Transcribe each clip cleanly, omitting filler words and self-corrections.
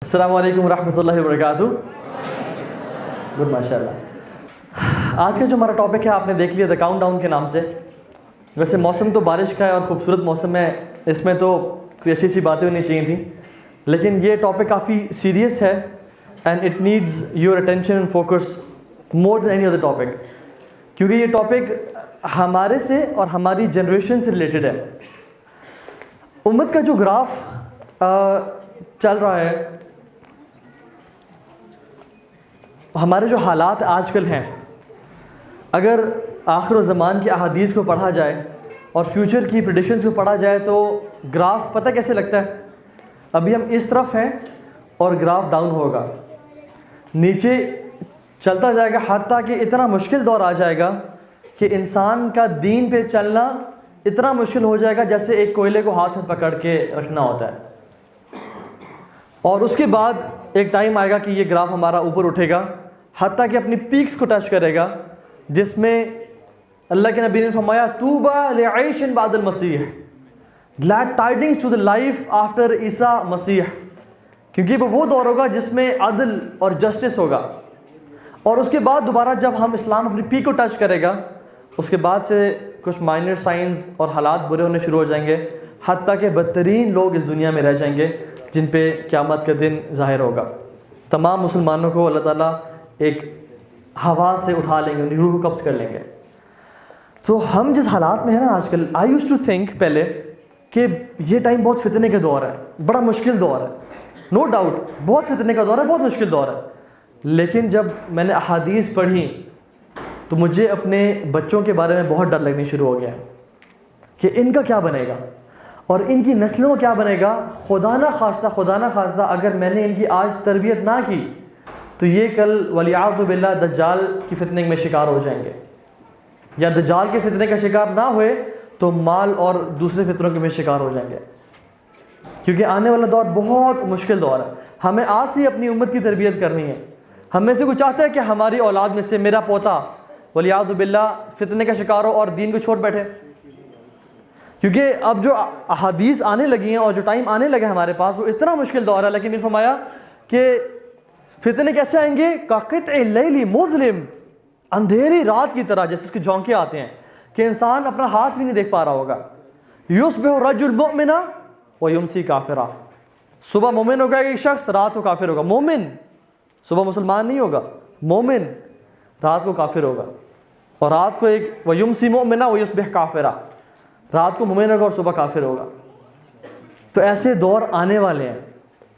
السلام علیکم ورحمۃ اللہ وبرکاتہ. گڈ ماشاء اللہ. آج کا جو ہمارا ٹاپک ہے آپ نے دیکھ لیا، دا کاؤنٹ ڈاؤن کے نام سے. ویسے موسم تو بارش کا ہے اور خوبصورت موسم ہے، اس میں تو کوئی اچھی اچھی باتیں ہونی چاہیے تھیں، لیکن یہ ٹاپک کافی سیریس ہے and it needs your attention and focus more than any other topic, کیونکہ یہ ٹاپک ہمارے سے اور ہماری جنریشن سے ریلیٹڈ ہے. امت کا جو گراف چل رہا ہے، ہمارے جو حالات آج کل ہیں، اگر آخر و زمان کی احادیث کو پڑھا جائے اور فیوچر کی پریڈکشنز کو پڑھا جائے تو گراف پتہ کیسے لگتا ہے. ابھی ہم اس طرف ہیں اور گراف ڈاؤن ہوگا، نیچے چلتا جائے گا، حتیٰ کہ اتنا مشکل دور آ جائے گا کہ انسان کا دین پہ چلنا اتنا مشکل ہو جائے گا جیسے ایک کوئلے کو ہاتھ میں پکڑ کے رکھنا ہوتا ہے. اور اس کے بعد ایک ٹائم آئے گا کہ یہ گراف ہمارا اوپر اٹھے گا، حتیٰ کہ اپنی پیکس کو ٹچ کرے گا، جس میں اللہ کے نبی نے فرمایا طوبیٰ لعیش بعد المسیح، glad tidings to the life after عیسیٰ مسیح، کیونکہ وہ دور ہوگا جس میں عدل اور جسٹس ہوگا. اور اس کے بعد دوبارہ جب ہم اسلام اپنی پیک کو ٹچ کرے گا، اس کے بعد سے کچھ مائنر سائنز اور حالات برے ہونے شروع ہو جائیں گے، حتیٰ کہ بدترین لوگ اس دنیا میں رہ جائیں گے جن پہ قیامت کا دن ظاہر ہوگا. تمام مسلمانوں کو اللہ تعالیٰ ایک ہوا سے اٹھا لیں گے، انہیں روح قبض کر لیں گے. تو ہم جس حالات میں ہیں نا آج کل، آئی یوز ٹو تھنک پہلے کہ یہ ٹائم بہت فتنے کا دور ہے، بڑا مشکل دور ہے، نو ڈاؤٹ بہت فتنے کا دور ہے، بہت مشکل دور ہے. لیکن جب میں نے احادیث پڑھی تو مجھے اپنے بچوں کے بارے میں بہت ڈر لگنے شروع ہو گیا کہ ان کا کیا بنے گا اور ان کی نسلوں کا کیا بنے گا. خدا نہ خواستہ اگر میں نے ان کی آج تربیت نہ کی تو یہ کل ولیعوذ باللہ دجال کی فتنے میں شکار ہو جائیں گے، یا دجال کے فتنے کا شکار نہ ہوئے تو مال اور دوسرے فتنوں کے میں شکار ہو جائیں گے، کیونکہ آنے والا دور بہت مشکل دور ہے. ہمیں آج سے اپنی امت کی تربیت کرنی ہے. ہم میں سے کوئی چاہتا ہے کہ ہماری اولاد میں سے میرا پوتا ولیعوذ باللہ فتنے کا شکار ہو اور دین کو چھوڑ بیٹھے؟ کیونکہ اب جو احادیث آنے لگی ہیں اور جو ٹائم آنے لگے ہمارے پاس وہ اتنا مشکل دور ہے. لیکن یہ فرمایا کہ فتنے کیسے آئیں گے؟ قطع اللیل مظلم، اندھیری رات کی طرح، جیسے اس کے جھونکے آتے ہیں کہ انسان اپنا ہاتھ بھی نہیں دیکھ پا رہا ہوگا. یصبح الرجل مؤمنا ویمسی کافرا، صبح مومن ہوگا ایک شخص، رات کو کافر ہوگا. مومن صبح مسلمان نہیں ہوگا، مومن رات کو کافر ہوگا. اور رات کو ایک ویمسی مؤمنا ویصبح کافرا، رات کو مومن ہوگا اور صبح کافر ہوگا. تو ایسے دور آنے والے ہیں.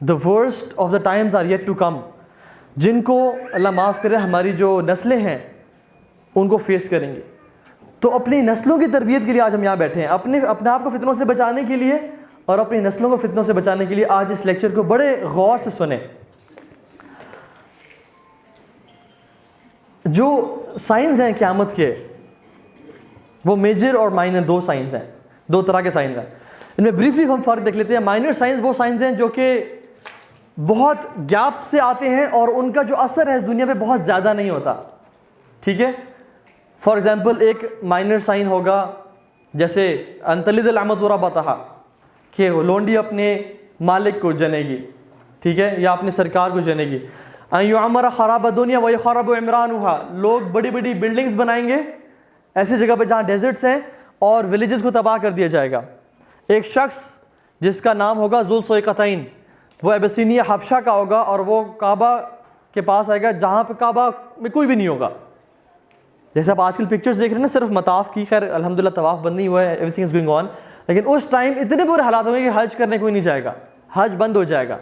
The worst of the times are yet to come، جن کو اللہ معاف کرے ہماری جو نسلیں ہیں ان کو فیس کریں گے. تو اپنی نسلوں کی تربیت کے لیے آج ہم یہاں بیٹھے ہیں، اپنے آپ کو فتنوں سے بچانے کے لیے اور اپنی نسلوں کو فتنوں سے بچانے کے لیے. آج اس لیکچر کو بڑے غور سے سنیں. جو سائنس ہیں قیامت کے، وہ میجر اور مائنر دو سائنس ہیں، دو طرح کے سائنس ہیں. ان میں بریفلی ہم فرق دیکھ لیتے ہیں. مائنر سائنس وہ سائنس ہیں جو کہ بہت گیپ سے آتے ہیں اور ان کا جو اثر ہے اس دنیا پہ بہت زیادہ نہیں ہوتا. ٹھیک ہے، فار ایگزامپل ایک مائنر سائن ہوگا جیسے انتلد الامۃ ربتہا، کہ لونڈی اپنے مالک کو جنے گی، ٹھیک ہے، یا اپنے سرکار کو جنے گی. ان یعمر خراب الدنیا ویخرب عمرانہا، لوگ بڑی بڑی بلڈنگز بنائیں گے ایسی جگہ پہ جہاں ڈیزرٹس ہیں اور ولیجز کو تباہ کر دیا جائے گا. ایک شخص جس کا نام ہوگا ذوالسویقتین، وہ ابسینیہ حبشہ کا ہوگا اور وہ کعبہ کے پاس آئے گا جہاں پہ کعبہ میں کوئی بھی نہیں ہوگا. جیسے آپ آج کل پکچرز دیکھ رہے ہیں نا صرف مطاف کی، خیر الحمدللہ طواف بند نہیں ہوا ہے، every thing is going on. لیکن اس ٹائم اتنے برے حالات ہوں گے کہ حج کرنے کوئی نہیں جائے گا، حج بند ہو جائے گا،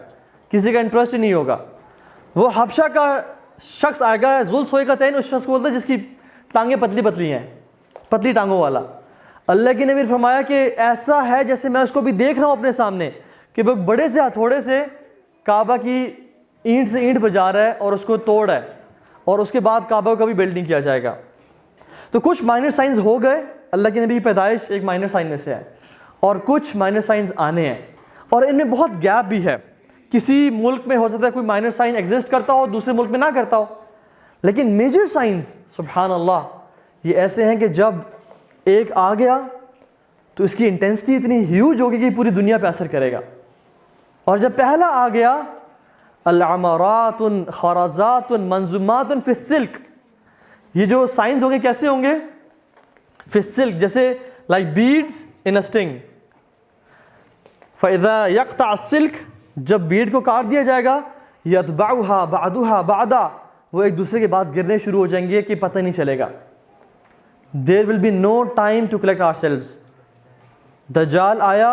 کسی کا انٹرسٹ ہی نہیں ہوگا. وہ حبشہ کا شخص آئے گا ذوالسویقتین، اس شخص کو بولتے ہیں جس کی ٹانگیں پتلی پتلی ہیں، پتلی ٹانگوں والا. اللہ کے نبی نے فرمایا کہ ایسا ہے جیسے میں اس کو بھی دیکھ رہا ہوں اپنے سامنے کہ وہ بڑے سے ہتھوڑے سے کعبہ کی اینٹ سے اینٹ بجا رہا ہے اور اس کو توڑ ہے، اور اس کے بعد کعبہ کا بھی بلڈنگ کیا جائے گا. تو کچھ مائنر سائنس ہو گئے، اللہ کے نبی کی پیدائش ایک مائنر سائن میں سے ہے، اور کچھ مائنر سائنس آنے ہیں اور ان میں بہت گیپ بھی ہے. کسی ملک میں ہو سکتا ہے کوئی مائنر سائن ایگزسٹ کرتا ہو، دوسرے ملک میں نہ کرتا ہو. لیکن میجر سائنس سبحان اللہ یہ ایسے ہیں کہ جب ایک آ گیا تو اس کی انٹینسٹی اتنی ہیوج ہوگی کہ پوری دنیا پہ اثر کرے گا. اور جب پہلا آ گیا العمارات خرزات منظومات فی السلک. یہ جو سائنس ہوں گے کیسے ہوں گے؟ فی السلک، جیسے لائک بیڈز ان اے اسٹنگ. فَإِذَا يَقْطَعَ السِّلْكَ، جب بیڈ کو کاٹ دیا جائے گا، يَتْبَعُهَا بَعْضُهَا بَعْضًا، وہ ایک دوسرے کے بعد گرنے شروع ہو جائیں گے کہ پتہ نہیں چلے گا. There will be no time to collect ourselves. دجال آیا،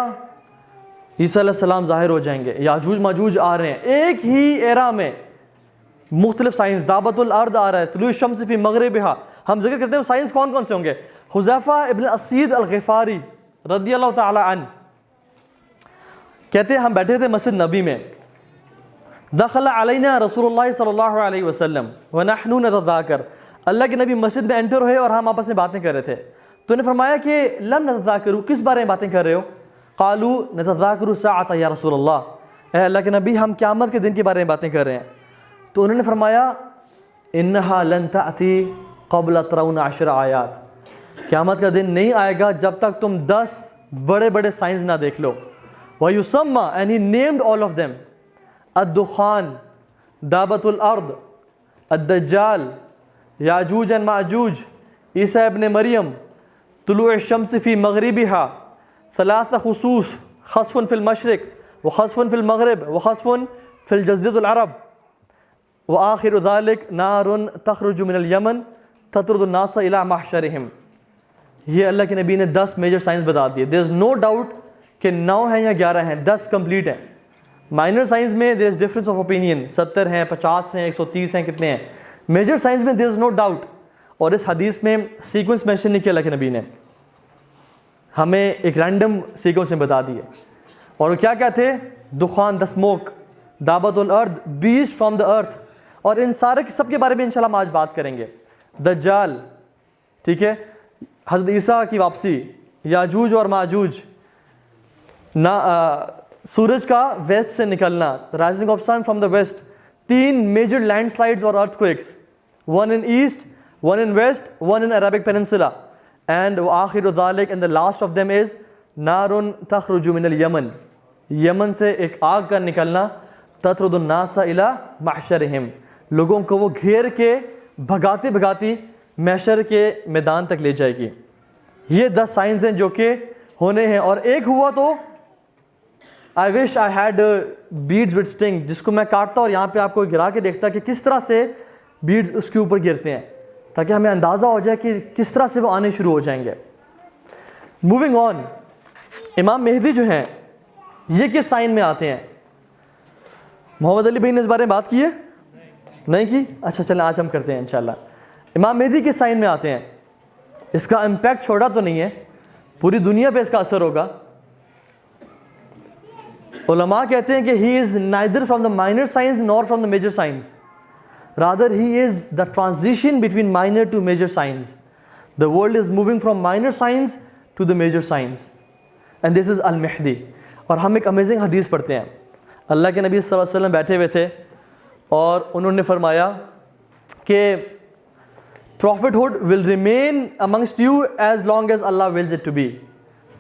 عیسیٰ علیہ السلام ظاہر ہو جائیں گے، یاجوج ماجوج آ رہے ہیں ایک ہی ایرا میں. مختلف سائنس، دعوت الارض آ رہا ہے، طلوع الشمس فی مغربہا. ہم ذکر کرتے ہیں سائنس کون کون سے ہوں گے. حذیفہ ابن اسید الغفاری رضی اللہ تعالی عنہ کہتے ہیں ہم بیٹھے تھے مسجد نبی میں، دخل علینا رسول اللہ صلی اللہ علیہ وسلم ونحن نتذاکر، اللہ کے نبی مسجد میں انٹر ہوئے اور ہم آپس میں باتیں کر رہے تھے. تو انہیں فرمایا کہ لم نتذاکروا، کس بارے میں باتیں کر رہے ہو؟ قالوا نتذاکر الساعۃ یا رسول اللہ، اے اللہ کے نبی ہم قیامت کے دن کے بارے میں باتیں کر رہے ہیں. تو انہوں نے فرمایا انہا لن تأتی قبل ترون 10 آیات، قیامت کا دن نہیں آئے گا جب تک تم 10 بڑے بڑے سائنس نہ دیکھ لو. وَيُسَمَّى and he named all of them، الدخان، دعوت الارض، الدجال، یاجوج و ماجوج، عیسیٰ ابن مریم، طلوع الشمس فی مغربہا، 3 خسوف، خسف فی المشرق وخسف فی المغرب وخسف فی الجزیرۃ العرب، وآخر ذلك نار تخرج من الیمن تطرد الناس الی محشرہم. یہ اللہ کے نبی نے 10 میجر سائنس بتا دیے. there is no doubt کہ 9 ہیں یا 11 ہیں، 10 کمپلیٹ ہیں. مائنر سائنس میں there is difference of opinion، 70 ہیں، 50 ہیں، 130 ہیں، کتنے ہیں. میجر سائنس میں there is no doubt. اور اس حدیث میں سیکوینس مینشن نہیں کیا اللہ کے نبی نے، ہمیں ایک رینڈم سیکوینس میں بتا دیے. اور وہ کیا تھے؟ دخان، the smoke، دعوت الارض، beast from the earth. اور ان سارے سب کے بارے میں انشاءاللہ ہم آج بات کریں گے. دجال، ٹھیک ہے، حضرت عیسیٰ کی واپسی، یاجوج اور ماجوج، سورج کا ویسٹ سے نکلنا، rising of sun from the west, 3 major landslides اور ارتھ کوئکس، 1 in east, 1 in west, 1 in Arabic peninsula. And آخر ذالک and the last of them is نار تخرج من الیمن، یمن سے ایک آگ کا نکلنا، تطرد الناس الی محشرہم، لوگوں کو وہ گھیر کے بھگاتی بھگاتی محشر کے میدان تک لے جائے گی. یہ 10 سائنس ہیں جو کہ ہونے ہیں. اور ایک ہوا تو I wish I had beads with sting، جس کو میں کاٹتا اور یہاں پہ آپ کو گرا کے دیکھتا کہ کس طرح سے بیڈز اس کے اوپر گرتے ہیں، تاکہ ہمیں اندازہ ہو جائے کہ کس طرح سے وہ آنے شروع ہو جائیں گے. موونگ آن، امام مہدی جو ہیں یہ کس سائن میں آتے ہیں؟ محمد علی بھائی نے اس بارے میں بات کی ہے؟ نہیں کی؟ اچھا چلیں آج ہم کرتے ہیں انشاءاللہ. امام مہدی کس سائن میں آتے ہیں؟ اس کا امپیکٹ چھوڑا تو نہیں ہے، پوری دنیا پہ اس کا اثر ہوگا. علماء کہتے ہیں کہ he is neither from the minor science nor from the major science. Rather he is the transition between minor to major science. The world is moving from minor science to the major science. And this is Al-Mahdi. اور ہم ایک amazing حدیث پڑھتے ہیں. اللہ کے نبی صلی اللہ علیہ وسلم بیٹھے ہوئے تھے اور انہوں نے فرمایا کہ prophethood will remain amongst you as long as Allah wills it to be.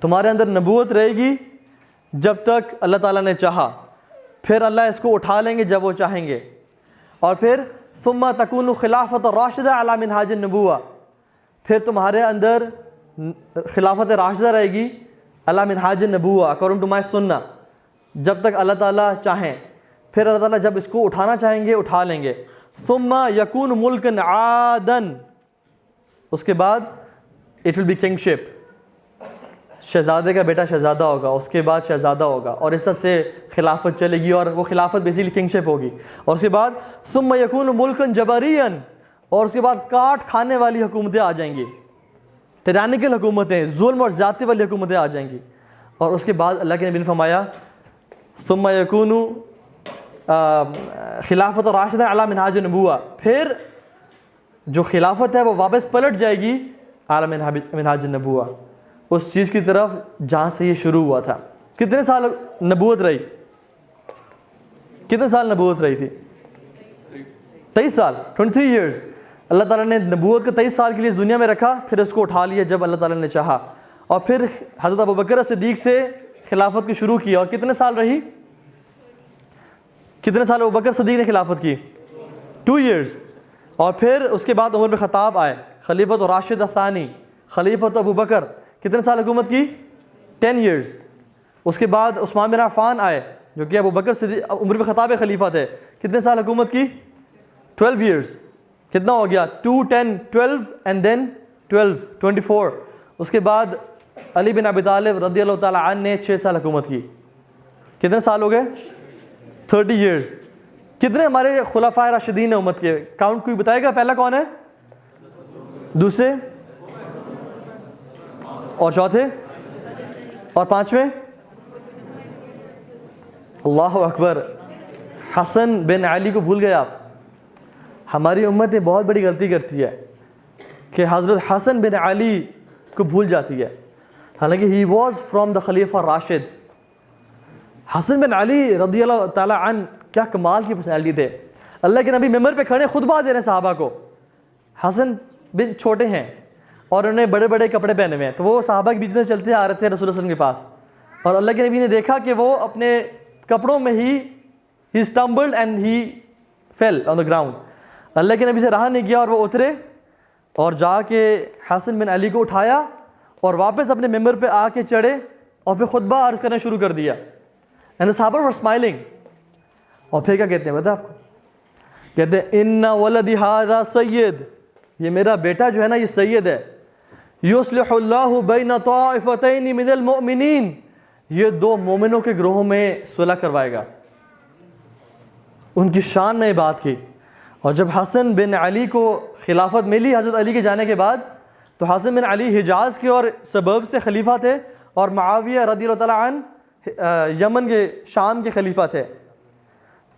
تمہارے اندر نبوت رہے گی جب تک اللہ تعالیٰ نے چاہا، پھر اللہ اس کو اٹھا لیں گے جب وہ چاہیں گے. اور پھر ثم تکون خلافت راشدہ علی منہاج النبوہ، پھر تمہارے اندر خلافت راشدہ رہے گی علی منہاج النبوہ اکارڈنگ ٹو مائی سنہ، جب تک اللہ تعالیٰ چاہیں. پھر اللہ تعالیٰ جب اس کو اٹھانا چاہیں گے اٹھا لیں گے. ثم یکون ملکا عادن، اس کے بعد اٹ ول بی کنگشپ، شہزادے کا بیٹا شہزادہ ہوگا، اس کے بعد شہزادہ ہوگا، اور اس طرح سے خلافت چلے گی، اور وہ خلافت بیسیکلی کنگشپ ہوگی. اور اس کے بعد ثم یکون ملکا جبریا، اور اس کے بعد کاٹ کھانے والی حکومتیں آ جائیں گی، ٹرانیکل حکومتیں، ظلم اور زیادتی والی حکومتیں آ جائیں گی. اور اس کے بعد اللہ کے نبی نے فرمایا ثم یکون خلافت راشدہ علی منہاج النبوہ، پھر جو خلافت ہے وہ واپس پلٹ جائے گی علی منہاج النبوہ، اس چیز کی طرف جہاں سے یہ شروع ہوا تھا. کتنے سال نبوت رہی؟ کتنے سال نبوت رہی تھی؟ 23 سال، 23 ایئرز. اللہ تعالیٰ نے نبوت کو 23 سال کے لیے اس دنیا میں رکھا، پھر اس کو اٹھا لیا جب اللہ تعالیٰ نے چاہا. اور پھر حضرت ابوبکر صدیق سے خلافت کی شروع کی، اور کتنے سال رہی؟ کتنے سال ابو بکر صدیق نے خلافت کی؟ 2 years. اور پھر اس کے بعد عمر بن خطاب آئے، خلیفۃ راشد الثانی، خلیفۃ ابو بکر، کتنے سال حکومت کی؟ 10 years. اس کے بعد عثمان بن عفان آئے جو کہ ابو بکر صدیق عمر بن خطاب خلیفہ تھے، کتنے سال حکومت کی؟ 12 years. کتنا ہو گیا؟ 2 10 12 اینڈ دین 12 24. اس کے بعد علی بن ابی طالب رضی اللہ تعالیٰ عنہ نے 6 سال حکومت کی. کتنے سال ہو گئے؟ 30 years. کتنے ہمارے خلفائے راشدین نے امت کے؟ کاؤنٹ کوئی بتائے گا؟ پہلا کون ہے؟ دوسرے اور چوتھے اور پانچویں؟ اللہ اکبر. حسن بن علی کو بھول گئے آپ. ہماری امت بہت بڑی غلطی کرتی ہے کہ حضرت حسن بن علی کو بھول جاتی ہے، حالانکہ ہی واز فرام دا خلیفہ راشد. حسن بن علی رضی اللہ تعالیٰ عنہ کیا کمال کی پرسنالٹی تھے. اللہ کے نبی ممبر پہ کھڑے خطبہ دے رہے ہیں صحابہ کو. حسن بن چھوٹے ہیں اور انہوں نے بڑے بڑے کپڑے پہنے ہوئے ہیں، تو وہ صحابہ کے بیچ میں چلتے آ رہے تھے رسول اللہ صلی اللہ علیہ وسلم کے پاس، اور اللہ کے نبی نے دیکھا کہ وہ اپنے کپڑوں میں ہی stumbled and he fell on the ground. اللہ کے نبی سے رہا نہیں گیا اور وہ اترے اور جا کے حسن بن علی کو اٹھایا اور واپس اپنے ممبر پہ آ کے چڑھے اور پھر خطبہ عرض کرنا شروع کر دیا. And the Sahaba were smiling. اور پھر کیا کہتے ہیں پتہ آپ کو؟ کہتے ہیں ان ولدی ھذا سید، یہ میرا بیٹا جو ہے نا یہ سید ہے. یصلح اللہ بین طائفتین من المؤمنین، یہ 2 مومنوں کے گروہوں میں صلح کروائے گا. ان کی شان نے بات کی. اور جب حسن بن علی کو خلافت ملی حضرت علی کے جانے کے بعد، تو حسن بن علی حجاز کے اور سبب سے خلیفہ تھے، اور معاویہ رضی اللہ تعالیٰ عنہ یمن کے شام کے خلیفہ تھے.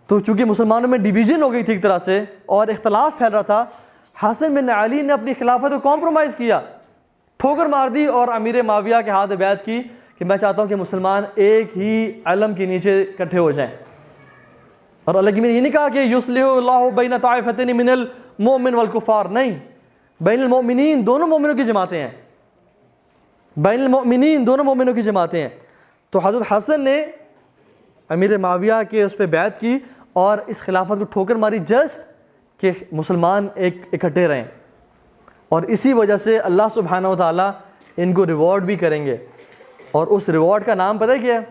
تو چونکہ مسلمانوں میں ڈیویژن ہو گئی تھی ایک طرح سے اور اختلاف پھیل رہا تھا، حسن بن علی نے اپنی خلافت کو کمپرومائز کیا، ٹھوکر مار دی اور امیر معاویہ کے ہاتھ بیعت کی کہ میں چاہتا ہوں کہ مسلمان ایک ہی علم کے نیچے اکٹھے ہو جائیں. اور اللہ کی یہ نہیں کہا کہ یصلح اللہ بین طائفتین من المؤمن والکفار، نہیں، بین المؤمنین، دونوں مومنوں کی جماعتیں ہیں، بین المؤمنین دونوں مومنوں کی جماعتیں ہیں. تو حضرت حسن نے امیر معاویہ کے اس پہ بیعت کی اور اس خلافت کو ٹھوکر ماری جسٹ کہ مسلمان ایک اکٹھے رہیں. اور اسی وجہ سے اللہ سبحانہ و تعالیٰ ان کو ریوارڈ بھی کریں گے، اور اس ریوارڈ کا نام پتہ ہے کیا ہے؟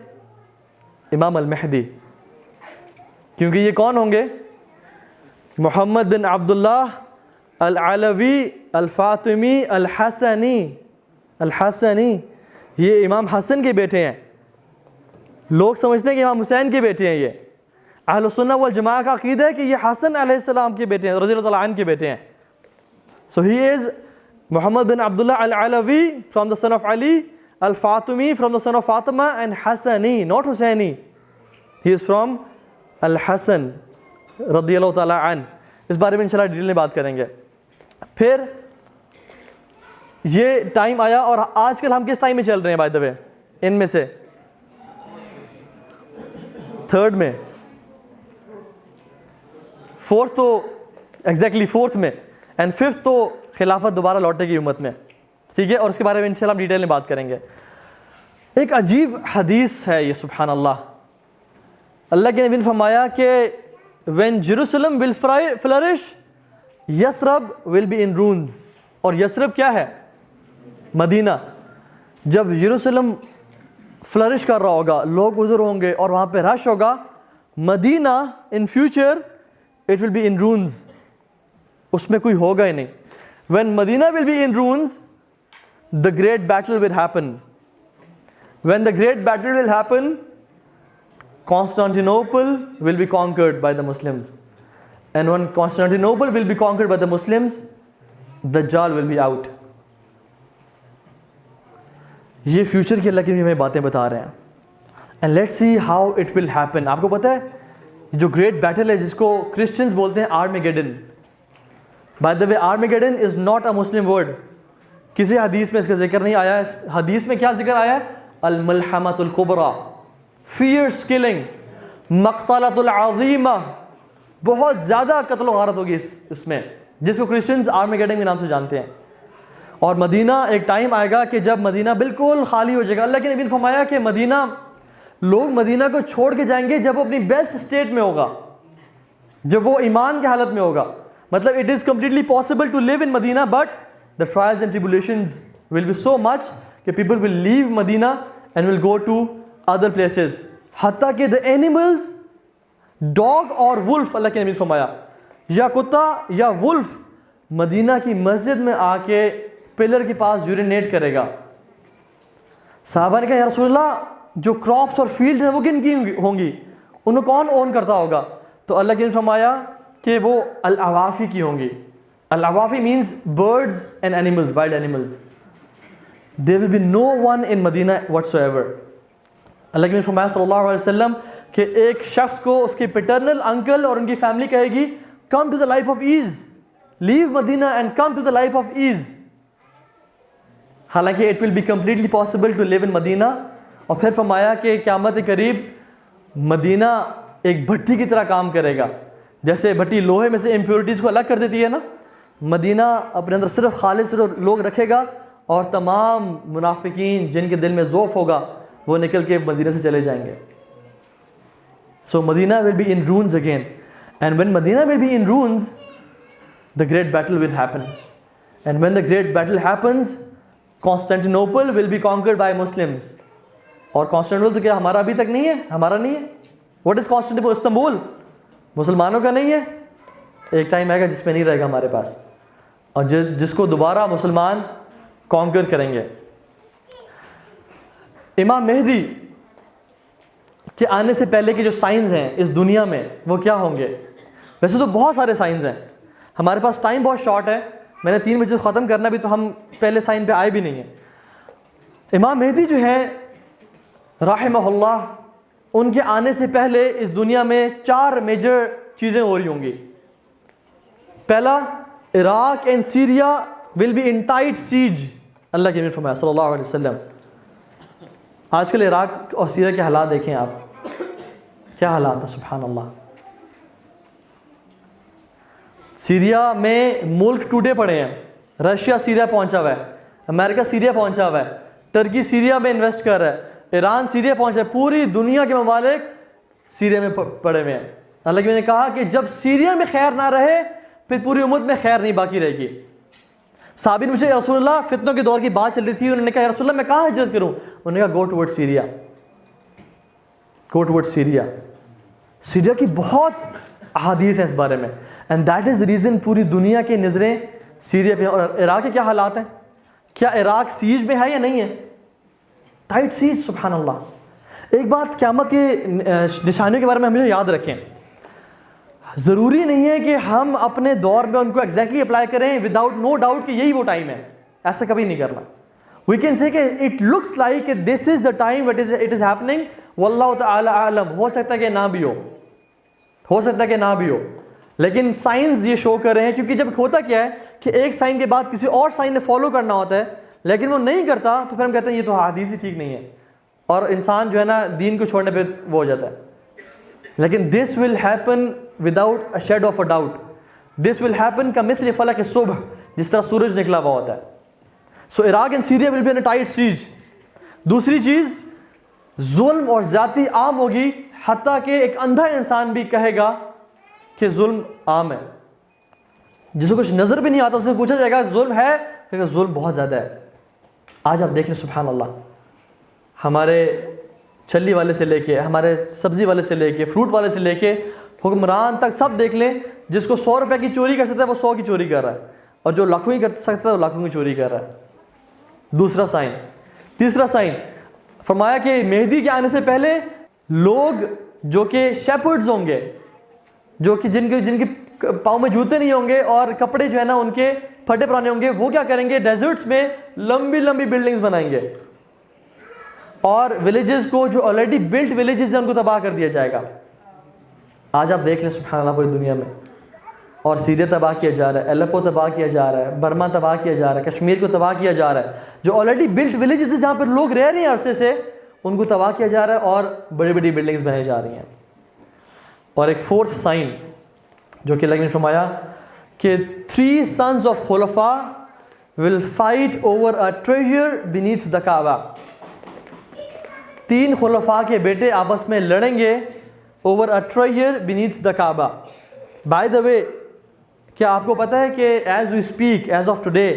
امام المہدی. کیونکہ یہ کون ہوں گے؟ محمد بن عبداللہ العلوی الفاطمی الحسنی. یہ امام حسن کے بیٹے ہیں. لوگ سمجھتے ہیں کہ امام حسین کے بیٹے ہیں. یہ اہل سنہ والجماعہ کا عقیدہ ہے کہ یہ حسن علیہ السلام کے بیٹے ہیں، رضی اللہ عنہ کے بیٹے ہیں. So he is Muhammad bin Abdullah al-Alawi from the son of Ali, al-Fatimi from the son of Fatima, and Hassani, not Hussaini. He is from al-Hassan رضی اللہ تعالیٰ عنہ. اس بارے میں انشاءاللہ ڈیٹیل میں بات کریں گے. پھر یہ ٹائم آیا، اور آج کل ہم کس ٹائم میں چل رہے ہیں بائی دا وے؟ ان میں سے 3rd میں، 4th تو ایگزیکٹلی 4th میں، اینڈ 5th تو خلافت دوبارہ لوٹے گی امت میں. ٹھیک ہے، اور اس کے بارے میں انشاءاللہ ہم ڈیٹیل میں بات کریں گے. ایک عجیب حدیث ہے یہ، سبحان اللہ. اللہ کے نبی نے فرمایا کہ when Jerusalem will flourish, Yathrib will be in ruins. اور یثرب کیا ہے؟ مدینہ. جب یروشلم فلرش کر رہا ہوگا، لوگ ادھر ہوں گے اور وہاں پہ رش ہوگا، مدینہ in future it will be in ruins. اس میں کوئی ہوگا ہی نہیں. When Medina will be in ruins, the great battle will happen. When the great battle will happen, Constantinople will be conquered by the Muslims. And when Constantinople will be conquered by the Muslims, Dajjal will be out. یہ future کی اللہ کی ہمیں باتیں بتا رہے ہیں. And let's see how it will happen. آپ کو پتہ ہے جو گریٹ بیٹل ہے جس کو کرسچنز بولتے ہیں آرمیگیڈن. By the way, Armageddon is not a Muslim word. کسی حدیث میں اس کا ذکر نہیں آیا. اس حدیث میں کیا ذکر آیا ہے؟ الملحمۃ الکبریٰ، fierce killing، مقتلۃ العظیمہ، بہت زیادہ قتل و غارت ہوگی اس میں، جس کو کرسچنز آرمیگیڈن کے نام سے جانتے ہیں. اور مدینہ ایک ٹائم آئے گا کہ جب مدینہ بالکل خالی ہو جائے گا. اللہ کے نبی نے فرمایا کہ مدینہ، لوگ مدینہ کو چھوڑ کے جائیں گے جب وہ اپنی بیسٹ اسٹیٹ میں ہوگا. جب وہ ایمان کی حالت میں ہوگا. مطلب it is completely possible to live in Medina, but the trials and tribulations will be so much that people will leave Medina and will go to other places. حتیٰ کہ the animals, ڈاگ اور wolf, اللہ کے نبی نے فرمایا, یا کتا یا ولف مدینہ کی مسجد میں آ کے پلر کے پاس یورینیٹ کرے گا. صحابہ نے کہا یا رسول اللہ جو کراپس اور فیلڈ ہیں وہ کن کی ہوں گی, انہیں کون اون کرتا ہوگا؟ تو اللہ کے نبی نے فرمایا کہ وہ الاوافی کی ہوں گی. الاوافی means birds and animals, wild animals. There will be no one in Medina whatsoever. اللہ کے نبی نے فرمایا صلی اللہ علیہ وسلم کہ ایک شخص کو اس کے پیٹرنل انکل اور ان کی فیملی کہے گی come to the life of ease, leave Medina and come to the life of ease. حالانکہ it will be completely possible to live in Medina. اور پھر فرمایا کہ قیامت قریب مدینہ ایک بھٹی کی طرح کام کرے گا. جیسے بھٹی لوہے میں سے امپیورٹیز کو الگ کر دیتی ہے نا, مدینہ اپنے اندر صرف خالص لوگ رکھے گا اور تمام منافقین جن کے دل میں ذوف ہوگا وہ نکل کے مدینہ سے چلے جائیں گے. So Medina will be in ruins again. And when Medina will be in ruins, the great battle will happen. And when the great battle happens, Constantinople will be conquered by Muslims. اور کانسٹینٹینوپل تو کیا ہمارا ابھی تک نہیں ہے, ہمارا نہیں ہے. What is Constantinople? استنبول مسلمانوں کا نہیں ہے. ایک ٹائم آئے گا جس میں نہیں رہے گا ہمارے پاس, اور جس کو دوبارہ مسلمان کانکر کریں گے. امام مہدی کے آنے سے پہلے کے جو سائنز ہیں اس دنیا میں وہ کیا ہوں گے؟ ویسے تو بہت سارے سائنز ہیں, ہمارے پاس ٹائم بہت شارٹ ہے, میں نے 3 بجے ختم کرنا بھی, تو ہم پہلے سائن پہ آئے بھی نہیں ہیں. امام مہدی جو ہیں رحمہ اللہ, ان کے آنے سے پہلے اس دنیا میں 4 میجر چیزیں ہو رہی ہوں گی. پہلا, Iraq and Syria will be in tight siege. اللہ کے نبی نے فرمایا صلی اللہ علیہ وسلم. آج کل عراق اور سیریا کے حالات دیکھیں آپ, کیا حالات ہیں سبحان اللہ. سیریا میں ملک ٹوٹے پڑے ہیں, رشیا سیریا پہنچا ہوا ہے, امریکہ سیریا پہنچا ہوا ہے, ترکی سیریا میں انویسٹ کر رہا ہے, ایران سیریا پہنچا ہے, پوری دنیا کے ممالک سیریا میں پڑے ہوئے ہیں. اللہ کے نبی نے کہا کہ جب سیریا میں خیر نہ رہے پھر پوری امت میں خیر نہیں باقی رہے گی. صحابی نے مجھے یا رسول اللہ فتنوں کے دور کی بات چل رہی تھی, انہوں نے کہا یا رسول اللہ میں کہاں ہجرت کروں؟ انہوں نے کہا گو ٹورڈ سیریا, گو ٹورڈ سیریا. سیریا کی بہت احادیث ہیں اس بارے میں, and that is the reason پوری دنیا کی نظریں سیریا پہ. اور عراق کے کیا حالات ہیں؟ کیا عراق سیج میں ہے یا نہیں ہے؟ ٹائٹ سیج, سبحان اللہ. ایک بات قیامت کے نشانیوں کے بارے میں ہمیشہ یاد رکھیں, ضروری نہیں ہے کہ ہم اپنے دور میں ان کو ایگزیکٹلی اپلائی کریں وداؤٹ نو ڈاؤٹ کہ یہی وہ ٹائم ہے, ایسا کبھی نہیں کرنا. وی کین سے کہ it looks like this is the time it is happening, واللہ تعالی اعلم. ہو سکتا ہے کہ نہ بھی ہو, ہو سکتا ہے کہ نہ بھی ہو, لیکن سائنس یہ شو کر رہے ہیں. کیونکہ جب ہوتا کیا ہے کہ ایک سائن کے بعد کسی اور سائن نے فالو کرنا ہوتا ہے, لیکن وہ نہیں کرتا, تو پھر ہم کہتے ہیں یہ تو حدیث ہی ٹھیک نہیں ہے, اور انسان جو ہے نا دین کو چھوڑنے پہ وہ ہو جاتا ہے. لیکن this will happen without a shadow of a doubt. This will happen کمثل فلق الصبح, جس طرح سورج نکلا ہوا ہوتا ہے. So Iraq and Syria will be in a tight siege. دوسری چیز, ظلم اور زیادتی عام ہوگی, حتیٰ کہ ایک اندھا انسان بھی کہے گا کہ ظلم عام ہے. جس کو کچھ نظر بھی نہیں آتا اس سے پوچھا جائے گا ظلم ہے, کہ ظلم بہت زیادہ ہے. آج آپ دیکھ لیں سبحان اللہ, ہمارے چھلی والے سے لے کے, ہمارے سبزی والے سے لے کے, فروٹ والے سے لے کے حکمران تک, سب دیکھ لیں. جس کو 100 روپے کی چوری کر سکتا ہے وہ 100 کی چوری کر رہا ہے, اور جو لاکھوں کی کر سکتا ہے وہ لاکھوں کی چوری کر رہا ہے. دوسرا سائن. تیسرا سائن فرمایا کہ مہدی کے آنے سے پہلے لوگ جو کہ شیپرڈز ہوں گے, جو کہ جن کے پاؤں میں جوتے نہیں ہوں گے اور کپڑے جو ہے نا ان کے پھٹے پرانے ہوں گے, وہ کیا کریں گے, ڈیزرٹس میں لمبی لمبی بلڈنگز بنائیں گے, اور ولیجز کو جو آلریڈی بلٹ ولیجز ہیں ان کو تباہ کر دیا جائے گا. آج آپ دیکھ لیں سبحان اللہ پوری دنیا میں, اور سیریا تباہ کیا جا رہا ہے, ایلپو تباہ کیا جا رہا ہے, برما تباہ کیا جا رہا ہے, کشمیر کو تباہ کیا جا رہا ہے. جو آلریڈی بلٹ ولیجز ہیں جہاں پر لوگ رہ رہے ہیں عرصے سے, ان کو تباہ کیا جا رہا ہے, اور بڑی بڑی بلڈنگز بنائی جا رہی ہیں. اور ایک فورتھ سائن جو کہ اللہ نے فرمایا کہ 3 sons of خلفاء will fight over a treasure beneath the Kaaba. 3 خلفاء کے بیٹے آپس میں لڑیں گے over a treasure beneath the Kaaba. By the way کیا آپ کو پتہ ہے کہ as we speak as of today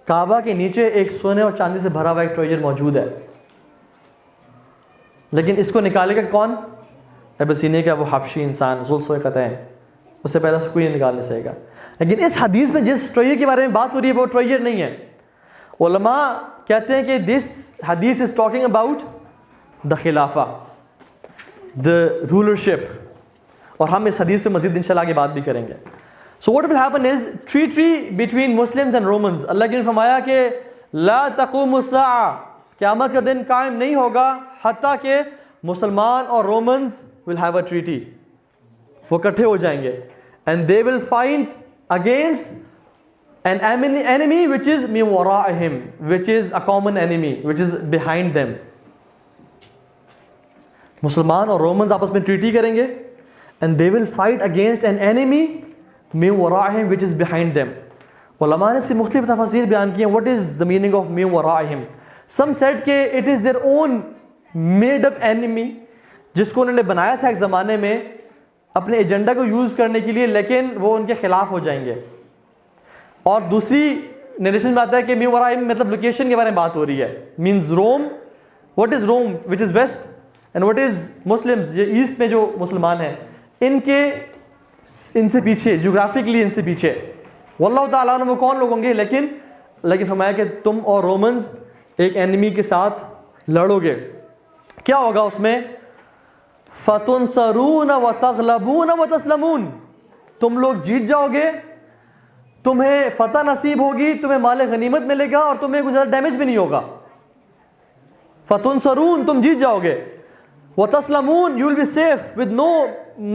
کعبہ کے نیچے ایک سونے اور چاندی سے بھرا ہوا ایک ٹریجر موجود ہے, لیکن اس کو نکالے گا کون؟ ابسینے کا وہ حبشی انسان ذوالسویقتین, اس سے پہلے کوئی نہیں نکالنے سکے گا. لیکن اس حدیث میں جس ٹریجر کے بارے میں بات ہو رہی ہے وہ ٹریجر نہیں ہے. علماء کہتے ہیں کہ دس حدیث از ٹاکنگ اباؤٹ دا خلافہ, دا رولرشپ, اور ہم اس حدیث پہ مزید انشاءاللہ آگے بات بھی کریں گے. So what will happen is treaty between Muslims and Romans. اللہ نے فرمایا کہ لا تقوم الساعہ, قیامت کا دن قائم نہیں ہوگا حتیٰ کہ مسلمان اور Romans will have a treaty, وہ اکٹھے ہو جائیں گے, and they will fight against an enemy which is min wara'ihim, which is a common enemy, which is behind them. مسلمان اور رومنز آپس میں ٹریٹی کریں گے and they will fight against an enemy min wara'ihim which is behind them. علماء نے اس سے مختلف تفاسیر بیان کی ہیں. What is the meaning of min wara'ihim? Some said کہ it is their own made up enemy, جس کو انہوں نے بنایا تھا ایک زمانے میں اپنے ایجنڈا کو یوز کرنے کے لیے, لیکن وہ ان کے خلاف ہو جائیں گے. اور دوسری نیریشن میں آتا ہے کہ min wara'ihim مطلب لوکیشن کے بارے میں بات ہو رہی ہے. Means Rome, what is Rome which is west and what is Muslims, یہ ایسٹ میں جو مسلمان ہیں ان سے پیچھے جغرافکلی ان سے پیچھے. واللہ تعالیٰ عنہ وہ کون لوگ ہوں گے, لیکن فرمایا کہ تم اور رومنز ایک اینیمی کے ساتھ لڑو گے. کیا ہوگا اس میں؟ فَتُنْصَرُونَ وَتَغْلَبُونَ وَتَسْلَمُونَ, تم لوگ جیت جاؤ گے, تمہیں فتح نصیب ہوگی, تمہیں مال غنیمت ملے گا, اور تمہیں کچھ زیادہ ڈیمیج بھی نہیں ہوگا. فَتُنْصَرُونَ, تم جیت جاؤ گے. وَتَسْلَمُونَ, you will be safe with no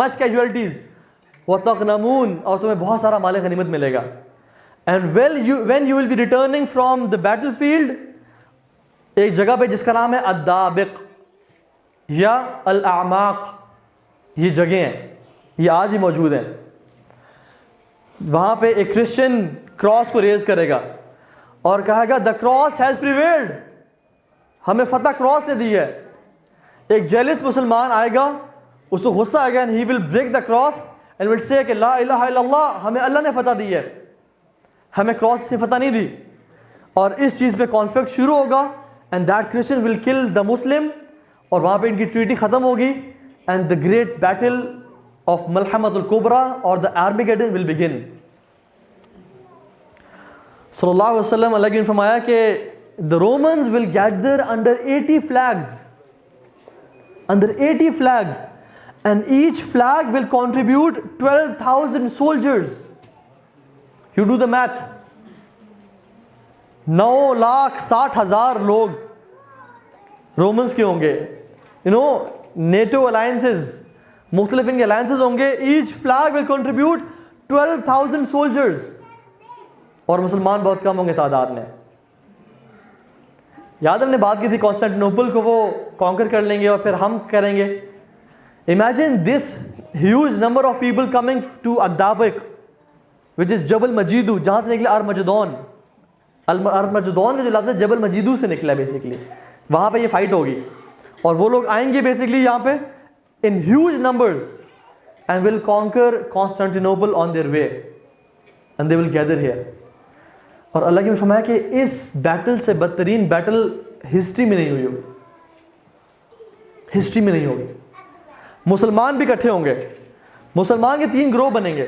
much casualties. وَتَغْنَمُونَ, اور تمہیں بہت سارا مال غنیمت ملے گا. And when you will be returning from the battlefield, ایک جگہ پہ جس کا نام ہے الدابق یا الاعماق, یہ جگہیں ہیں, یہ آج ہی موجود ہیں. وہاں پہ ایک کرسچن کراس کو ریز کرے گا اور کہے گا the cross has prevailed, ہمیں فتح کراس نے دی ہے. ایک جیلس مسلمان آئے گا, اس کو غصہ آئے گا, and he will break the cross and will say کہ لا الہ الا اللہ, ہمیں اللہ نے فتح دی ہے, ہمیں کراس نے فتح نہیں دی. اور اس چیز پہ کانفلکٹ شروع ہوگا, and that Christian will kill the Muslim, اور وہاں پہ ان کی ٹریٹی ختم ہوگی, and the great battle of ملحمۃ الکبریٰ اور the Armageddon will begin. صلی اللہ علیہ وسلم اللہ نے فرمایا کہ the Romans will gather under 80 flags, under 80 flags, and each flag will contribute 12,000 soldiers. You do the math. 9,60,000 لوگ رومنز کے ہوں گے. نیٹو الائنسز, مختلف ان کے الائنسز ہوں گے. H flag will contribute 12,000 soldiers, اور مسلمان بہت کم ہوں گے تعداد میں. یاد ہم نے بات کی تھی کانسٹینٹینوپل کو وہ کانکر کر لیں گے اور پھر ہم کریں گے. Imagine this huge number of people coming to Ad-Dabiq, which is جبل مجیدو, جہاں سے نکلے ارمجدون. ارمجدون کا جو لفظ ہے جبل مجیدو سے نکلا ہے بیسیکلی. وہاں پہ یہ فائٹ ہوگی اور وہ لوگ آئیں گے بیسیکلی یہاں پہ in huge numbers and will conquer Constantinople on their way, and they will gather here. اور اللہ نے فرمایا کہ اس بیٹل سے بدترین بیٹل ہسٹری میں نہیں ہوئی ہوگی, ہسٹری میں نہیں ہوگی. مسلمان بھی اکٹھے ہوں گے, مسلمان کے 3 گروہ بنیں گے.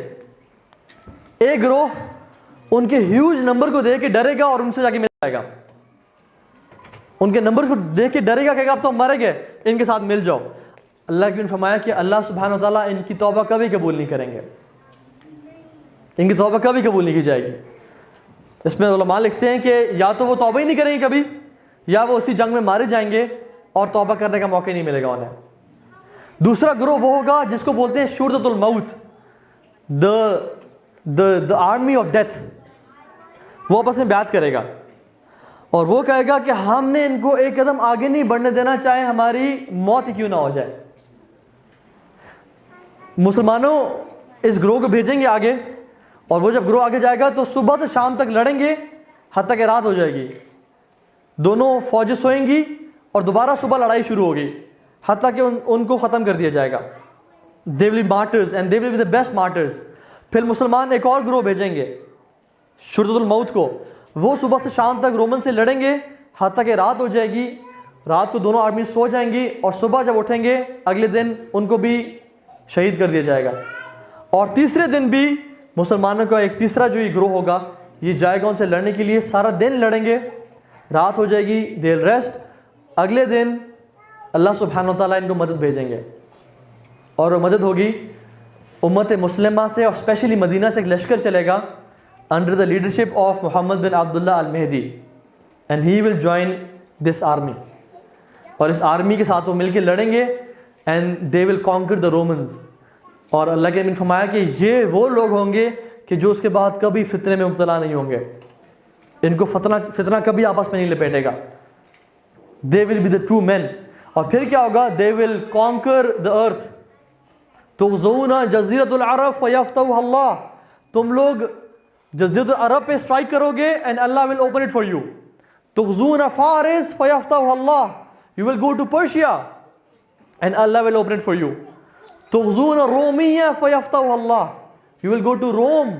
ایک گروہ ان کے ہیوج نمبر کو دیکھ کے ڈرے گا اور ان سے جا کے مل جائے گا, ان کے نمبر کو دیکھ کے ڈرے گا, کہے گا اب تو ہم مرے گئے, ان کے ساتھ مل جاؤ. اللہ نے فرمایا کہ اللہ سبحانہ وتعالیٰ ان کی توبہ کبھی قبول نہیں کریں گے, ان کی توبہ کبھی قبول نہیں کی جائے گی. اس میں علماء لکھتے ہیں کہ یا تو وہ توبہ ہی نہیں کریں گے کبھی, یا وہ اسی جنگ میں مارے جائیں گے اور توبہ کرنے کا موقع نہیں ملے گا انہیں. دوسرا گروہ وہ ہوگا جس کو بولتے ہیں شورۃ الموت, the army of death. وہ آپس میں بیعت کرے گا اور وہ کہے گا کہ ہم نے ان کو ایک قدم آگے نہیں بڑھنے دینا, چاہے ہماری موت ہی کیوں نہ ہو جائے. مسلمانوں اس گروہ کو بھیجیں گے آگے, اور وہ جب گروہ آگے جائے گا تو صبح سے شام تک لڑیں گے حتیٰ کہ رات ہو جائے گی. دونوں فوجیں سوئیں گی اور دوبارہ صبح لڑائی شروع ہوگی حتیٰ کہ ان کو ختم کر دیا جائے گا. They will be martyrs and they will be the best martyrs. پھر مسلمان ایک اور گروہ بھیجیں گے شرذۃ الموت کو، وہ صبح سے شام تک رومن سے لڑیں گے حتیٰ کہ رات ہو جائے گی، رات کو دونوں آرمی سو جائیں گی اور صبح جب اٹھیں گے اگلے دن ان کو بھی شہید کر دیا جائے گا. اور تیسرے دن بھی مسلمانوں کا ایک تیسرا جو یہ گروہ ہوگا یہ جائے گا ان سے لڑنے کے لیے، سارا دن لڑیں گے، رات ہو جائے گی، دے ول ریسٹ، اگلے دن اللہ سبحانہ و تعالیٰ ان کو مدد بھیجیں گے، اور وہ مدد ہوگی امت مسلمہ سے، اور اسپیشلی مدینہ سے ایک لشکر چلے گا انڈر دا لیڈرشپ آف محمد بن عبداللہ المہدی، and he will join this army, اور اس آرمی کے ساتھ وہ مل کے لڑیں گے and they will conquer the Romans. اور اللہ کے نے فرمایا کہ یہ وہ لوگ ہوں گے کہ جو اس کے بعد کبھی فتنے میں مبتلا نہیں ہوں گے، ان کو فتنہ کبھی آپس میں نہیں لپیٹے گا. دے ول بی دا ٹرو مین. اور پھر کیا ہوگا؟ دے ول کانکر دا ارتھ. تغزون جزیرۃ العرب فیفتحها اللہ، تم لوگ جزیرۃ العرب پہ اسٹرائک کرو گے اینڈ اللہ will open it for you. تغزون فارس فیفتحها اللہ، you will go to Persia and اللہ will open it for you. تغزون رومیہ فیفتحها اللہ، you will go to Rome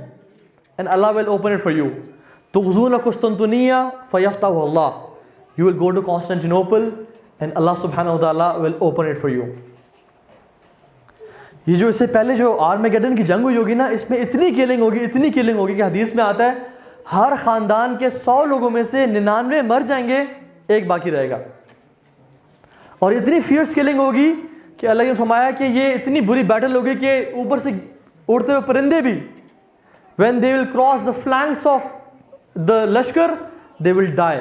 and Allah will open it for you. تغزون قسطنطنیہ فیفتحها اللہ، you will go to Constantinople and Allah subhanahu wa ta'ala will open it for you. یہ جو اس سے پہلے جو آرمیگیڈن کی جنگ ہوئی ہوگی نا، اس میں اتنی کلنگ ہوگی کہ حدیث میں آتا ہے ہر خاندان کے 100 لوگوں میں سے 99 مر جائیں گے، ایک باقی رہے گا. اور اتنی فیئرس کلنگ ہوگی کہ اللہ نے فرمایا کہ یہ اتنی بری بیٹل ہوگی کہ اوپر سے اڑتے ہوئے پرندے بھی when they will cross the flanks of the لشکر they will die,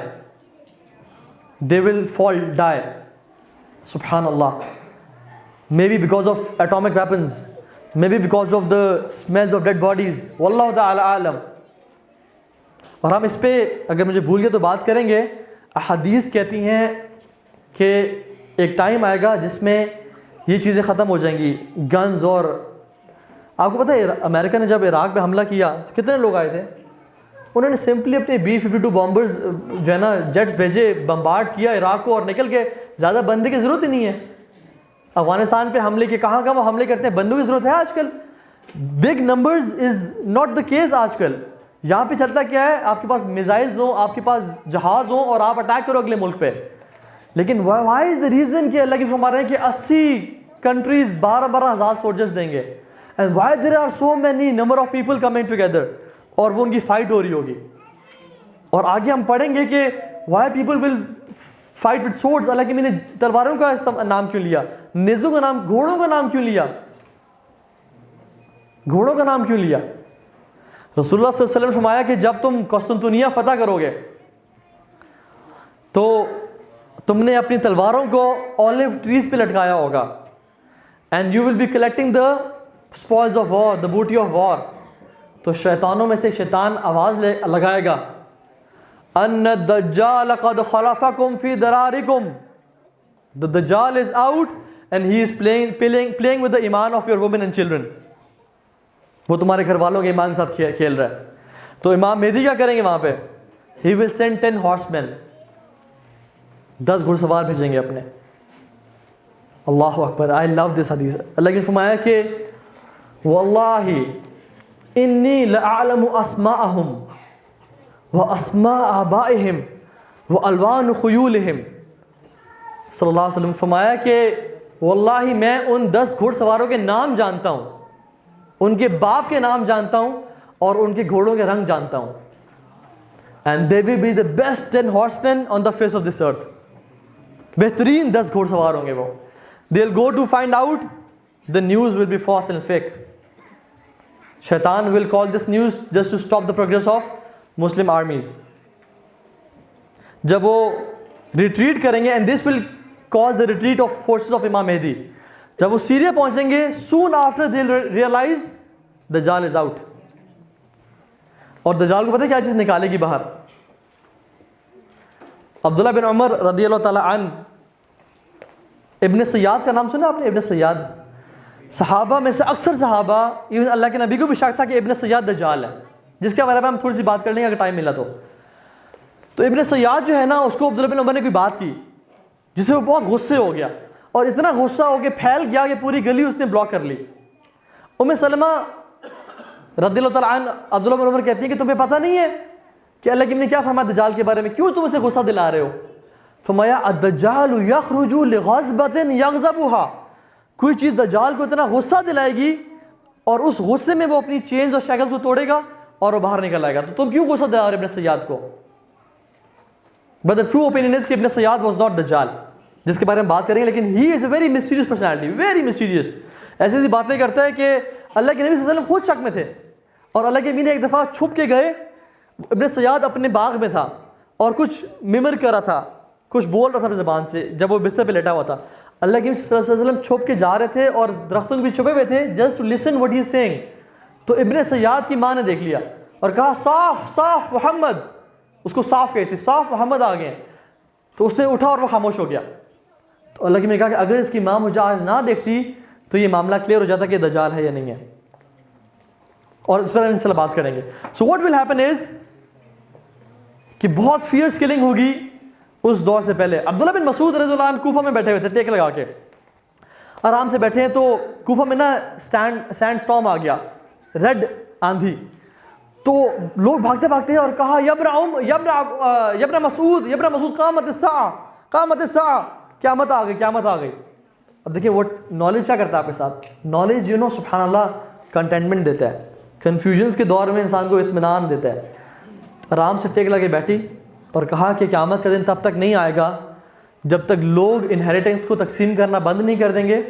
they will fall, die. سبحان اللہ. Maybe because of atomic weapons, maybe because of the smells of dead bodies, واللہ تعالی عالم. اور ہم اس پہ اگر مجھے بھول گئے تو بات کریں گے. احادیث کہتی ہیں کہ ایک ٹائم آئے گا جس میں یہ چیزیں ختم ہو جائیں گی، گنز. اور آپ کو پتہ ہے امریکہ نے جب عراق پہ حملہ کیا تو کتنے لوگ آئے تھے؟ انہوں نے سمپلی اپنے B-52 بامبرز جو ہے نا جیٹس بھیجے، بمبارڈ کیا عراق کو اور نکل کے. زیادہ بندے کی ضرورت ہی نہیں ہے. افغانستان پہ حملے کے کہاں وہ حملے کرتے ہیں، بندوں کی ضرورت ہے آج کل. Big numbers is not the case آج کل. یہاں پہ چلتا کیا ہے، آپ کے پاس میزائلز ہوں، آپ کے پاس جہاز ہوں اور آپ اٹیک کرو اگلے ملک پہ. لیکن وائی از دا ریزن کہ اللہ کی فرما رہے ہیں کہ 80 کنٹریز 12,000 سولجرز دیں گے. And why there are so many number of people coming together, اور وہ ان کی فائٹ ہو رہی ہوگی. اور آگے ہم پڑھیں گے کہ why people will fight with swords. اللہ کی میں نے تلواروں کا نام کیوں لیا، نیزوں کا نام، گھوڑوں کا نام کیوں لیا، گھوڑوں کا نام کیوں لیا؟ رسول اللہ صلی اللہ علیہ وسلم نے فرمایا کہ جب تم قسطنطنیہ فتح کرو گے تو تم نے اپنی تلواروں کو اولیو ٹریز پہ لٹکایا ہوگا. And you will be collecting the spoils of war, the booty of وار. تو شیطانوں میں سے شیطان آواز لگائے گا، ان الدجال قد خلفکم فی درارکم. The Dajjal is out and he is playing with the ایمان of your women and children. وہ تمہارے گھر والوں کے ایمان کے ساتھ کھیل رہا ہے. تو امام مہدی کیا کریں گے وہاں پہ؟ He will send 10 horsemen. 10 گھڑ سوار بھیجیں گے اپنے. اللہ اکبر. I love this حدیث. اللہ نے فرمایا کہ واللہ انی لأعلم اسماءہم واسماء آبائہم والوان خیولہم. صلی اللہ علیہ وسلم فرمایا کہ واللہ میں ان 10 گھوڑ سواروں کے نام جانتا ہوں، ان کے باپ کے نام جانتا ہوں اور ان کے گھوڑوں کے رنگ جانتا ہوں. And they will be the best 10 horsemen on the face of this earth. بہترین 10 گھوڑ سوار ہوں گے وہ. They'll go to find out. The news will be false and fake. شیطان will call this news just to stop the progress of Muslim armies. جب وہ retreat کریں گے, and this will cause the retreat of forces of Imam Mahdi. جب وہ Syria پہنچیں گے, soon after they'll realize دجال is out. اور دجال کو پتہ ہے کیا چیز نکالے گی باہر؟ عبداللہ بن عمر رضی اللہ تعالیٰ عنہ, ابن سیاد کا نام سنا آپ نے؟ ابن سیاد صحابہ میں سے اکثر صحابہ, ایون اللہ کے نبی کو بھی شک تھا کہ ابن سیاد دجال ہے, جس کے بارے میں ہم تھوڑی سی بات کر لیں گے اگر ٹائم ملا تو. تو ابن سیاد جو ہے نا, اس کو عبداللہ بن عمر نے کوئی بات کی جس سے وہ بہت غصے ہو گیا, اور اتنا غصہ ہو کے پھیل گیا کہ پوری گلی اس نے بلاک کر لی. ام سلمہ رضی اللہ تعالیٰ عنہ عبداللہ بن عمر کہتی ہیں کہ تمہیں پتہ نہیں ہے کہ اللہ کے نے کیا فرمایا دجال کے بارے میں، کیوں تم اسے غصہ دلا رہے ہو؟ فرمایا الدجال یخرج لغضبۃ یغضبها، کوئی چیز دجال کو اتنا غصہ دلائے گی اور اس غصے میں وہ اپنی چینز اور شیکلز کو توڑے گا اور وہ باہر نکل آئے گا، تو تم کیوں غصہ دلا رہے ابن سیاد کو؟ But the true opinion is کہ ابن سیاد was not دجال، جس کے بارے میں بات کریں گے، لیکن he is a very mysterious personality, very mysterious. ایسی ایسی باتیں کرتا ہے کہ اللہ کے نبی صلی اللہ علیہ وسلم خود شک میں تھے، اور اللہ کے نبی نے ایک دفعہ چھپ کے گئے، ابن سیاد اپنے باغ میں تھا اور کچھ ممر کر رہا تھا، کچھ بول رہا تھا اپنی زبان سے جب وہ بستر پہ لیٹا ہوا تھا. اللہ کے نبی صلی اللہ علیہ وسلم چھپ کے جا رہے تھے اور درختوں کے بھی چھپے ہوئے تھے just to listen what he is saying. تو ابن سیاد کی ماں نے دیکھ لیا اور کہا صاف صاف محمد، اس کو صاف کہتی صاف محمد آ گئے. تو اس نے اٹھا اور وہ خاموش ہو گیا. تو اللہ کے نے کہا کہ اگر اس کی ماں مجھے آج نہ دیکھتی تو یہ معاملہ کلیئر ہو جاتا کہ دجال ہے یا نہیں ہے، اور اس پر انشاءاللہ بات کریں گے. So what will happen is کہ بہت فیئرس کلنگ ہوگی اس دور سے پہلے. عبداللہ بن مسعود رضی اللہ عنہ کوفہ میں بیٹھے ہوئے تھے ٹیک لگا کے، آرام سے بیٹھے ہیں، تو کوفہ میں نا سینڈ سٹارم آ گیا، ریڈ آندھی. تو لوگ بھاگتے بھاگتے ہیں اور کہا یبن مسعود قامت الساعہ قامت الساعہ، قیامت آ گئی قیامت آ گئی. اب دیکھیں وہ نالج کیا کرتا ہے آپ کے ساتھ، نالج سبحان اللہ کنٹینٹمنٹ دیتا ہے، کنفیوژنس کے دور میں انسان کو اطمینان دیتا ہے. آرام سے ٹیک لگے بیٹھی اور کہا کہ قیامت کا دن تب تک نہیں آئے گا جب تک لوگ انہیریٹنس کو تقسیم کرنا بند نہیں کر دیں گے،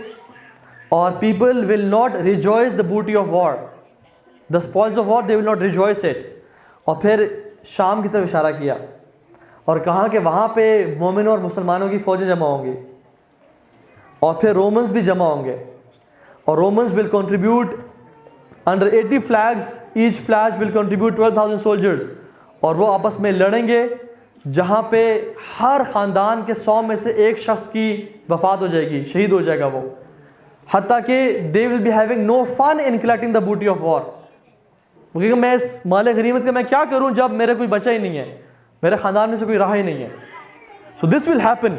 اور people will not rejoice the booty of war, the spoils of war they will not rejoice it. اور پھر شام کی طرف اشارہ کیا اور کہا کہ وہاں پہ مومنوں اور مسلمانوں کی فوجیں جمع ہوں گی، اور پھر رومنز بھی جمع ہوں گے، اور Romans will contribute under 80 flags, each flag will contribute 12,000 soldiers, اور وہ آپس میں لڑیں گے جہاں پہ ہر خاندان کے 100 میں سے ایک شخص کی وفات ہو جائے گی، شہید ہو جائے گا وہ، حتیٰ کہ they will be having no fun in collecting the booty of war. کیونکہ میں اس مال غنیمت کا میں کیا کروں جب میرے کوئی بچہ ہی نہیں ہے، میرے خاندان میں سے کوئی رہا ہی نہیں ہے. So this will happen.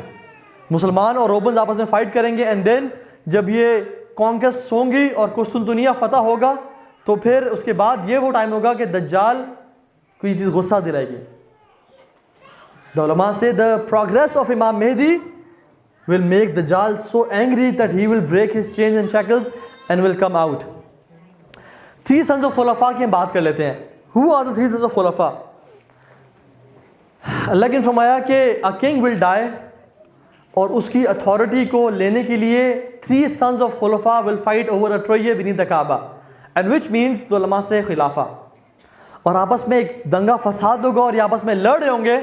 مسلمان اور رومنز آپس میں فائٹ کریں گے، اینڈ دین جب یہ کانکسٹس ہوں گی اور قسطنطنیہ فتح ہوگا تو پھر اس کے بعد یہ وہ ٹائم ہوگا کہ دجال کو یہ چیز غصہ دلائے گی. The ulama say the progress of Imam Mahdi will make Dajjal so angry that he will break his chains and shackles and will come out. 3 sons of Khulafa کی ہم بات کر لیتے ہیں. Who are the 3 sons of Khulafa? اللہ نے فرمایا کہ a king will die، اور اس کی اتھارٹی کو لینے کے لیے 3 sons of Khulafa will fight over a tree beneath the Kaaba, and which means the ulama سے خلافہ. اور آپس میں ایک دنگا فساد ہوگا اور یہ آپس میں لڑ رہے ہوں گے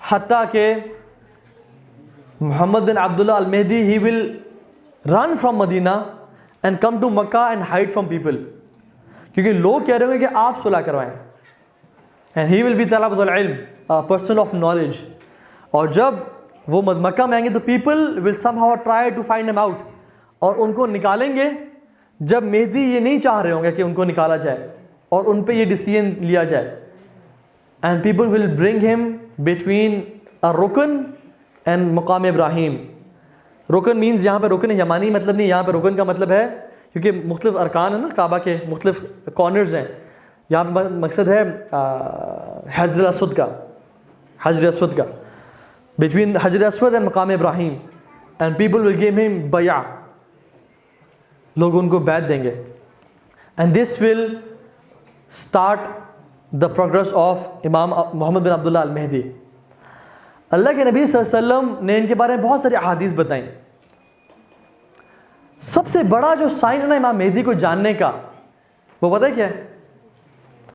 حتیٰ کہ محمد بن عبداللہ المہدی he will run from Medina and come to Makkah and hide from people، کیونکہ لوگ کہہ رہے ہوں گے کہ آپ صلح کروائیں، and he will be طلب العلم، a person of knowledge. اور جب وہ مکہ میں آئیں گے تو people will somehow try to find him out، اور ان کو نکالیں گے جب مہدی یہ نہیں چاہ رہے ہوں گے کہ ان کو نکالا جائے اور ان پہ یہ ڈیسیژن لیا جائے. and people will bring him between a رکن and مقام ابراہیم. رکن مینز یہاں پہ رکن یمانی مطلب نہیں، یہاں پہ رکن کا مطلب ہے کیونکہ مختلف ارکان ہیں نا کعبہ کے، مختلف کارنرز ہیں، یہاں پہ مقصد ہے حجر اسود کا، حجر اسود کا، between حجر اسود and مقام ابراہیم. and people will give him بیع، لوگ ان کو بیعت دیں گے. and this will start the progress of امام محمد بن عبداللہ المہدی. اللہ کے نبی صلی اللہ علیہ وسلم نے ان کے بارے میں بہت ساری احادیث بتائیں. سب سے بڑا جو سائن ہے نا امام مہدی کو جاننے کا، وہ پتہ ہے کیا ہے؟